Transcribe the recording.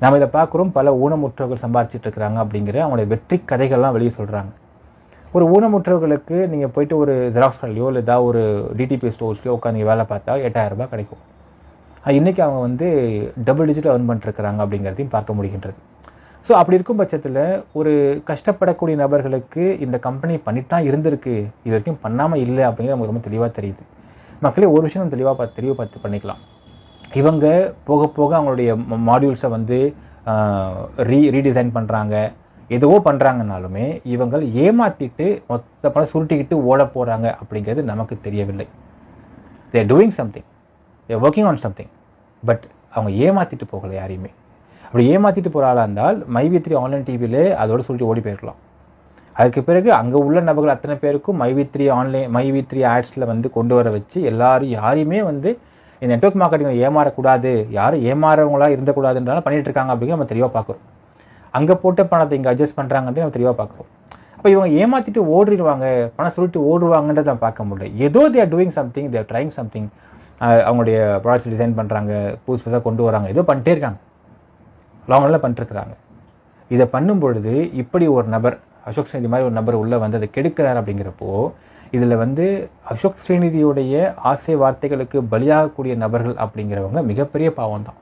நாம் இதை பார்க்குறோம். பல ஊனமுற்றவர்கள் சம்பாதிச்சிட்டு இருக்கிறாங்க அப்படிங்கிற அவங்களுடைய வெற்றி கதைகள்லாம் வெளியே சொல்கிறாங்க. ஒரு ஊனமுற்றவர்களுக்கு நீங்கள் போயிட்டு ஒரு ஜெராக்ஸ் கடையிலையோ இல்லை ஏதாவது ஒரு டிடிபி ஸ்டோர்ஸ்லையோ உட்காந்து வேலை பார்த்தா 8000 ரூபாய் கிடைக்கும். இன்றைக்கி அவங்க வந்து டபுள் டிஜிட்டில் earn பண்ணிட்டுருக்கிறாங்க அப்படிங்கிறதையும் பார்க்க முடிகின்றது. ஸோ அப்படி இருக்கும் பட்சத்தில் ஒரு கஷ்டப்படக்கூடிய நபர்களுக்கு இந்த கம்பெனி பண்ணிட்டு தான் இருந்திருக்கு, இது வரைக்கும் பண்ணாமல் இல்லை அப்படிங்கிறது நமக்கு ரொம்ப தெளிவாக தெரியுது. மக்களே ஒரு விஷயம் தெளிவாக பண்ணிக்கலாம். இவங்க போக போக அவங்களுடைய மாடியூல்ஸை வந்து ரீடிசைன் பண்ணுறாங்க, எதுவோ பண்ணுறாங்கனாலுமே இவங்கள் ஏமாற்றிட்டு மொத்த பணம் சுருட்டிக்கிட்டு ஓட போகிறாங்க அப்படிங்கிறது நமக்கு தெரியவில்லை. They are doing something, they are working on something. But அவங்க ஏமாற்றிட்டு போகலை யாரையுமே. அப்படி ஏமாற்றிட்டு போகிற ஆளாக இருந்தால் மைவி3 ஆன்லைன் டிவியிலே அதோட சொல்லிட்டு ஓடி போயிடலாம். அதுக்கு பிறகு அங்கே உள்ள நபர்கள் அத்தனை பேருக்கும் மைவி3 ஆட்ஸில் வந்து கொண்டு வர வச்சு யாரையுமே வந்து இந்த நெட்வொர்க் மார்க்கெட்டிங் ஏமாறக்கூடாது, யாரும் ஏமாறவங்களா இருந்தக்கூடாதுன்றனால பண்ணிட்டு இருக்காங்க அப்படிங்கிற நம்ம தெளிவாக பார்க்குறோம். அங்கே போட்ட பணத்தை இங்கே அட்ஜஸ்ட் பண்ணுறாங்கன்ட்டு நம்ம தெளிவாக பார்க்குறோம். அப்போ இவங்க ஏமாற்றிட்டு ஓடிடுவாங்க, பணம் சொல்லிட்டு ஓடுவாங்கன்றதை நம்ம பார்க்க முடியல. ஏதோ they are doing something, they are trying something. அவங்களுடைய ப்ராடக்ட்ஸ் டிசைன் பண்ணுறாங்க, புதுசாக கொண்டு வராங்க, ஏதோ பண்ணிட்டே இருக்காங்க, லாங்கில் பண்ணிட்டுருக்குறாங்க. இதை பண்ணும் பொழுது இப்படி ஒரு நபர் அசோக் ஸ்ரீநிதி மாதிரி ஒரு நபர் உள்ளே வந்து அதை கெடுக்கிறார் அப்படிங்கிறப்போ இதில் வந்து அசோக் ஸ்ரீநிதியுடைய ஆசை வார்த்தைகளுக்கு பலியாகக்கூடிய நபர்கள் அப்படிங்கிறவங்க மிகப்பெரிய பாவம் தான்.